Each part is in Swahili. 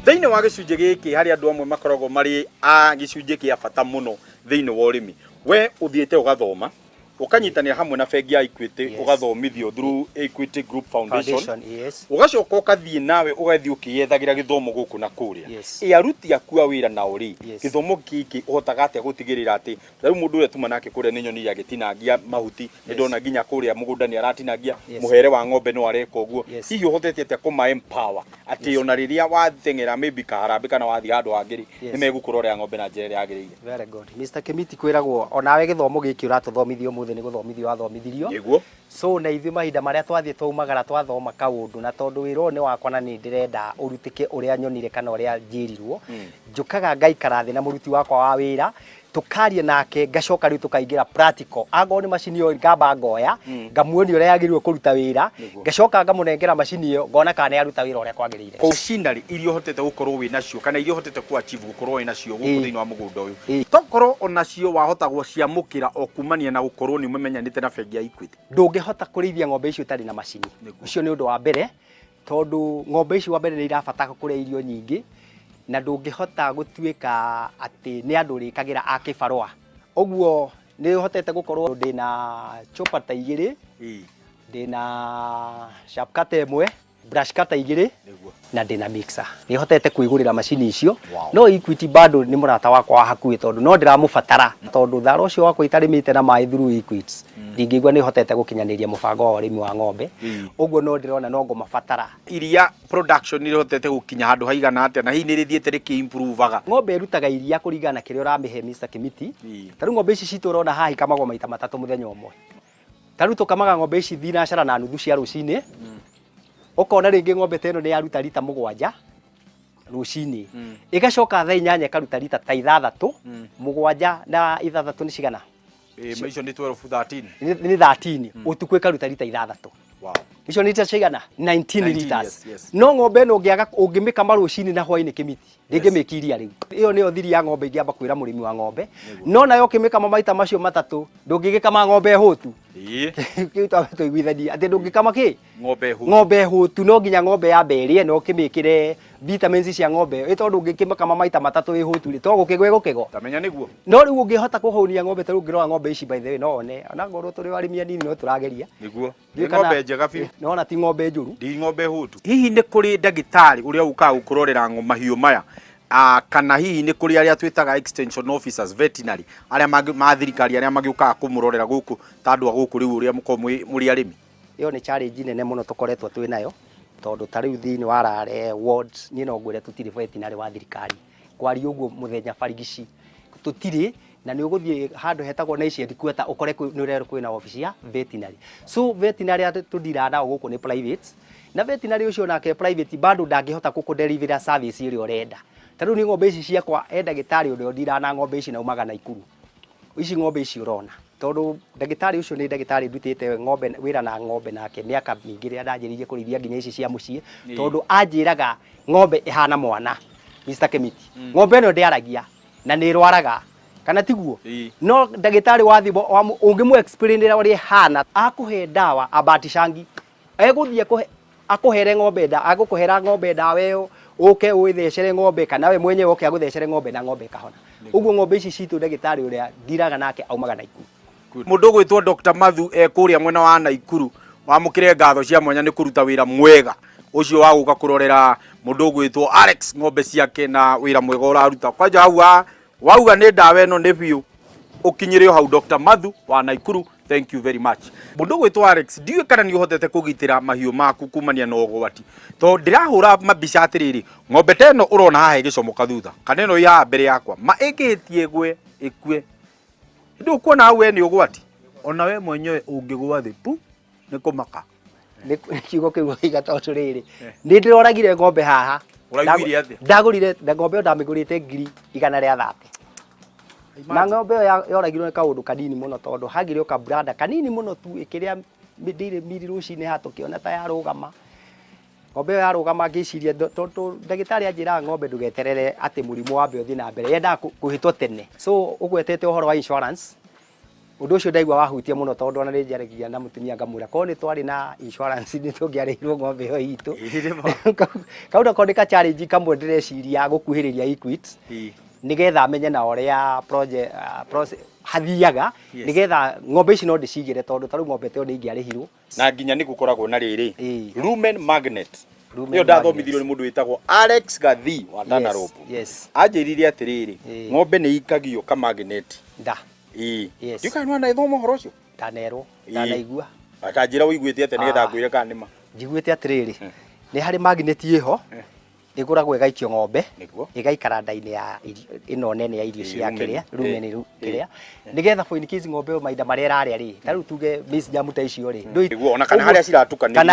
Thĩinĩ wa gĩcunjĩ gĩkĩ harĩ andũ amwe makoragwo marĩ a gĩcunjĩ kĩa bata mũno thĩinĩ wa ũrĩmi. We ũthiĩte ũgathoma, ũkanyitanĩra hamwe na bengi ya Equity, ũgathomithio through Equity Group Foundation. Ũgacoka ũgathiĩ nawe ũgathiĩ ũkĩyethagĩra gĩthomo gũkũ na kũrĩa. Aruti aku a wĩra nao rĩ, gĩthomo gĩkĩ ũhotaga atĩa gũtigĩrĩra atĩ rĩu mũndũ ũrĩa tuma nake kũrĩa nĩ nyoni agĩtinangia mahuti, nĩ ndona nginya kũrĩa mũgũnda nĩ aratinangia mũhere wa ng'ombe no areka ũguo. Hihi ũhotete atĩa kũma empower atĩ ona rĩrĩa watheng'era maybe kaharambĩ kana wathiĩ handũ hangĩ rĩ, nĩ megũkũrorera ng'ombe na njĩra ĩrĩa yagĩrĩire. Very good. Mr. Kimiti kwĩragwo onawe gĩthomo gĩkĩ ũratũthomithio mũthĩ nĩ gũthomithio wathomithirio. Nĩguo. So na ithuĩ mahinda marĩa twathiĩ twaumagara twathoma kaũndũ na tondũ wĩra ũyũ nĩ wakwa na nĩ ndĩrenda ũrutĩke ũrĩa nyonire kana ũrĩa njĩrirwo. Njũkaga ngaikara thĩ na mũruti wakwa wa wĩra tukaria nake ngacoka rĩu tukaingĩra practical. Angorwo nĩ macini ĩyo ngamba ngoya ngamuonia ũrĩa yagĩrĩirwo kũruta wĩra, ngacoka ngamũnengera macini ĩyo ngona kana nĩ aruta wĩra ũrĩa kwagĩrĩire. Machinery iria ũhotete gũkorwo wĩ nacio kana iria ũhotete ku achieve gũkorwo wĩ nacio gũkũ thĩinĩ wa mũgũnda ũyũ. Tokorwo onacio wahota gũciamũkĩra o kumania na gũkorwo nĩ ũmenyanĩte na bengi ya Equity. Ndũngĩhota kũrĩithia ng'ombe icio itarĩ na macini. Ũcio nĩ ũndũ wa mbere, tondũ ng'ombe icio wa mbere nĩ irabatara kũrĩa irio nyingĩ na ndũngĩhota gũtuĩka atĩ nĩ andũ rĩkagĩra a kĩbarũa. Ũguo nĩ hotete gũkorwo ndĩna chopa ta 2, ndĩna sharp cutter 1, brush cutter 2 na ndĩna mixer. Nĩ hotete kwĩgũrĩra macini icio. No Equity bado nĩ mũrata wakwa wa hakuhĩ tondũ no ndĩramũbatara tondũ thara ũcio wakwa itarĩmĩte na maĩ through Equity. Ndingĩigua nĩ hotete gũkinyanĩria mũbango wa ũrĩmi wa ng'ombe. Ũguo no ndĩrona no ngũmabatara. Iria production nĩ hotete gũkinya handũ haigana atĩa na hihi nĩ rĩthiĩte rĩkĩ-improve-aga. Ng'ombe ĩrutaga iria kũringana na kĩrĩa ũramĩhe Mr. Kimiti. Tarĩu ng'ombe ici citũ ũrona haha ikamagwo maita 3 mũthenya ũmwe. Tarĩu tũkamaga ng'ombe ici thinacara na nuthu cia rũcinĩ. Ũkona rĩngĩ ng'ombe ta ĩno nĩ yaruta lita 7 rũcinĩ. Ĩgacoka thaa 8 ĩkaruta lita ta 6, 7 na 6 nĩ cigana? Icio nĩ 12, 13. Nĩ 13. Ũtukũ ĩkaruta lita 6. Icio nĩ lita cigana? 19 liters. No ng'ombe ĩno ũngĩmĩkama rũcinĩ na hwaĩ-inĩ Kimiti, ndĩngĩmĩkiria rĩu. Ĩyo nĩyo thiri ya ng'ombe ingĩamba kwĩra mũrĩmi wa ng'ombe. No nayo ũkĩmĩkama maita macio 3, ndũngĩgĩkama ng'ombe hũtu. Kĩu tũiguithania atĩ ndũngĩkama kĩ? Ng'ombe hũtu. No nginya ng'ombe yambe ĩrĩe no ũkĩmĩkĩre vitamins cia ng'ombe. Tondũ ũngĩkĩmakama maita 3 ĩ hũtu rĩ, to gũkĩgwe. Tamenya nĩguo. No rĩu ũngĩhota kũhũnia ng'ombe tarĩu ũngĩrora ng'ombe ici by the way no one. Ona ngorwo tũrĩ arĩmi anini no tũrageria. Nĩguo. Ng'ombe njega biũ. No ti ng'ombe njũru. Ndi ng'ombe hũtu. Hihi nĩ kũrĩ ndagĩtarĩ ũrĩa ũkaga gũkũrorera mahiũ maya kana hihi nĩ kũrĩ arĩa twĩtaga extension officers veterinary arĩa ma thirikari arĩa magĩũkaga kũmũrorera gũkũ ta andũ a gũkũ rĩu ũrĩa mũkorwo mũrĩ arĩmi? Ĩyo nĩ challenge nene mũno tũkoretwo twĩ nayo tondũ ta rĩu thĩinĩ wa Rare ward niĩ no ngwĩre tũtirĩ veterinary wa thirikari. Kwaria ũguo mũthenya barigici tũtirĩ na nĩ ũgũthiĩ handũ hetagwo na ici kweta ũkore nĩ ũrerwo kwĩna office ya veterinary. So veterinary tũndira nao gũkũ nĩ private na veterinary ũcio nake private bado ndangĩhota gũkũderivĩra service ĩrĩa ũrenda. Tarĩu nĩ ng'ombe ici ciakwa ndagĩtarĩ ũrĩa ndira na ng'ombe ici naumaga Naikuru. Ici ng'ombe ici ũrona tondũ ndagĩtarĩ ũcio nĩ ndagĩtarĩ ndutĩte ng'ombe wĩra na ng'ombe nake mĩaka mĩingĩ rĩrĩa ndanjĩrĩirie kũrĩithia nginya ici cia mũciĩ tondũ anjĩraga ng'ombe ĩhana mwana Mr. Kimiti. Ng'ombe ĩno ndĩaragia na nĩ ĩrwaraga kana tiguo. No ndagĩtarĩ wa thimbo ũngĩmũ explain ũrĩa hana akũhe ndawa abatishangi egũthiĩ akũhere ng'ombe ndawa agũkũhera ng'ombe ndawa ĩyo ũke ũithecere ng'ombe kana we mwenyewe ũke agũthecere ng'ombe na ng'ombe kahona. Ũguo ng'ombe ici citũ ndagĩtarĩ ũrĩa ndiraga nake aumaga Naikuru. Mũndũ ũgwĩtwo Dr. Mathu kũrĩa mwena wa Naikuru wamũkĩre ngatho cia mwanya nĩ kũruta wĩra mwega ũcio wa gũka kũrorera mũndũ ũgwĩtwo Alex ng'ombe ciake na wĩra mwega ũraruta. Kwanja hau wauga nĩ ndawa ĩno nĩ biũ ũkinyĩre hau Dr. Mathu wa Naikuru. Thank you very much. Mũndũ ũgwĩtwo Alex ndiũĩ kana nĩ ũhotete kũgitĩra mahiũ maku kumania na ũgwati tondũ ndĩrahũra mabica atĩrĩrĩ ng'ombe ta ĩno ũrona haha ĩgĩcomoka thutha kana ĩno ya mbere yakwa ma ĩngĩhĩtie ĩgwe ĩkue ndũkuona hau nĩ ũgwati ona we mwenyewe ũngĩgwa thĩ pu nĩ kũmaka nĩ kiugo kĩu gĩiga tondũ rĩrĩ nĩ ndĩroragire ng'ombe haha ũraiguire atĩa? Ndagũrire ng'ombe ĩyo ndamĩgũrĩte 130. Na ng'ombe ĩyo yoragirwo nĩ kaũndũ kanini mũno tondũ hagire o kabrada kanini mũno tu ĩkĩrĩa ndĩrĩ miri rũcinĩ hatũkĩona ta yarũgama. Ng'ombe ĩyo yarũgama ngĩciria tondũ ndagĩtarĩ anjĩraga ng'ombe ndũgeterere atĩ mũrimũ wambe ũthiĩ na mbere yendaga kũhĩtwo tene. So ũgwetete ũhoro wa insurance Undu ucio ndaigua wahutia muno tondu ona ni njaragia na mutumia ngamwira ko ni twari na insurance ni tungiareirwo ng'ombe yo itu kauda kondika challenge kamwe ndireciria gukuhiriria Equity nigetha menye na uria project hathiaga nigetha ng'ombe ici no ndicigire tondu taru ng'ombe te ndi ingiarehirwo na nginya ni gukoragwo na riri Lumen Magnet yo ndathomithirio ni mundu witagwo Alex Gathi wa Tana Rope anjirire atiriri ng'ombe ni ikagio ka magnet nda yukanwa na ithomo horo cio ndanero ndanaigua akanjira uiguite ate nigetha ngwire kanima njiguite atiriri ni hari magnet iho iguragwo igaikio ng'ombe igaikara ndaini ya ino nene ya irio cia kiria Lumen kiria nigetha for in case ng'ombe maida maria raria ri taru tuge miss jamuta icio ri nduo ona kana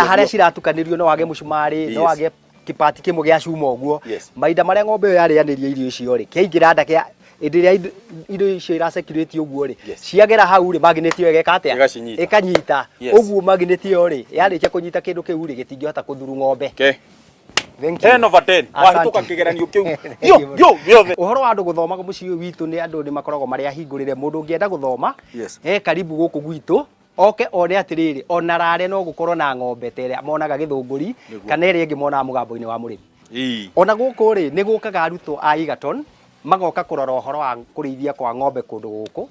haria ciratukanĩrio no wage mucumari no wage kipati kimwe gia cuma uguo maida maria ng'ombe yo yarianiria irio icio ri kiingira nda kia idiria indo icio irasekurĩtio uguo ri ciagera hau ri magnet yo igeka atia ikanyita uguo magnet yo ri yarikia kunyita kindu kiu ri gitingihota kuthuru ng'ombe 10 over 10 wahituka kigeranio kiu yo uhoro wa andu guthomaga mucii witu ni andu ni makoragwo mari ahingurire mundu ungienda guthoma karibu guku gwitu oke one atiriri ona rare no gukorwo na ng'ombe tere monaga githunguri kana iri ingi monaga mugambo-ini wa murimi ona guku ri ni gukaga aruto a Egerton magoka kurora uhoro wa kurithia kwa ng'ombe kundu guku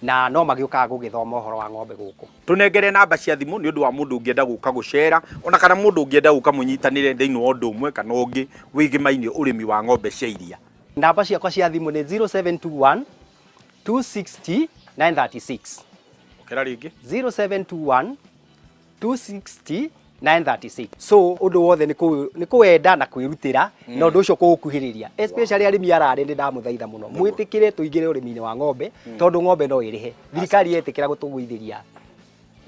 na no magiukaga gugithoma uhoro wa ng'ombe guku tunengere namba cia thimu ni undu wa mundu ungienda guka gucera ona kana mundu ungienda guka munyitanire thiini wa undu umwe kana ungi wigimaine urimi wa ng'ombe cia iria namba ciakwa cia thimu ni 0721 260 936 okera ringi 0721 260 936 so undu wothe ni kuwenda na kwirutira na undu ucio kugukuhiriria especially arimi arare ni ndamuthaitha muno mwitikire tuigire urimi-ini wa ng'ombe tondu ng'ombe no irihe thirikari yetikira gutuguithiria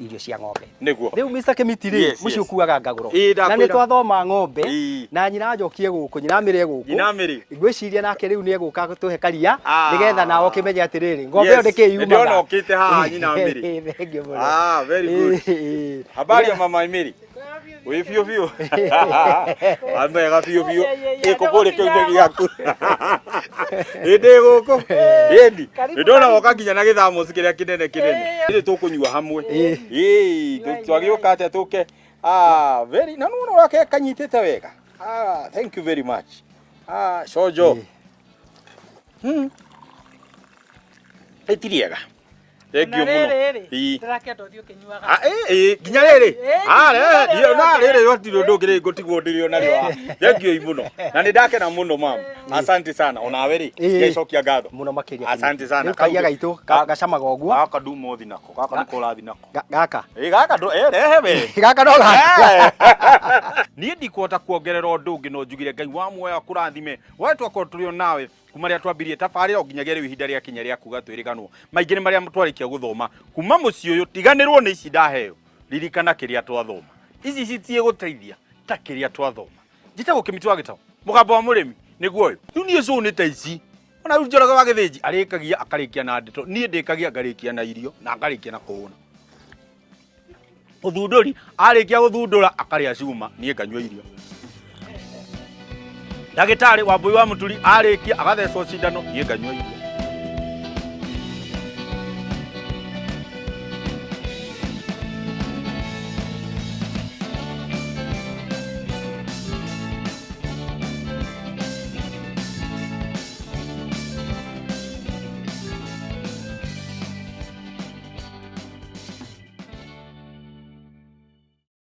irio cia ng'ombe niguo riu Mr Kemitiri muci ukuaga ngaguro na ni twathoma ng'ombe na nyina njokie guku nyina mire guku ngwiciria nake riu ni eguka gutuhe karia nigetha nawo kimenye atiriri ng'ombe yo ndikiyuma ndiona okite haha nyina miri very good habari ya mama Miri we fio amega fio ikogore kiunde giaku inde guku indi ndona woka nginya na githamo sikiria kinene indi tukunyua hamwe twagiuka ate tuke very na nuno wake kanyitete wega thank you very much sojo etiriega thank you muno ndirakenda uthio kinyuaga ginya riri na riri yotiro ndugire gutigwo ndirio na riwa thank you muno na ni ndakena muno mam asante sana onawe ri ngecokia ngatho muno makiria asante sana kaiya gaitu gacamaga uguo gaka ndumo thi nako gaka niko rathi nako gaka gaka ndo rehe we gaka ndo gaka nie ndikuhota kuongerera undu ungi no njugire Ngai wa muoyo akurathime we twakoro turio nawe kuma ria twambirie tabarira nginyagia riu ihinda ria kinya ria kuga twiriganwo maingi ni maria twarikia guthoma kuma muci uyu tiganirwo ni ici ndaheo ririkana kiria twathoma ici citie guteithia ta kiria twathoma njitagwo Kimiti wa Gitau mugambo wa murimi niguo uyu riu nie so ni ta ici ona riu njoraga wa githinji arikagia akarikia na ndeto nie ndikagia ngarikia na irio na ngarikia na kuuna uthunduri arikia guthundura akaria cuma nie nganywa irio ndagitari Wambui wa Muturi arikia agathecwo cindano nie nganywa irio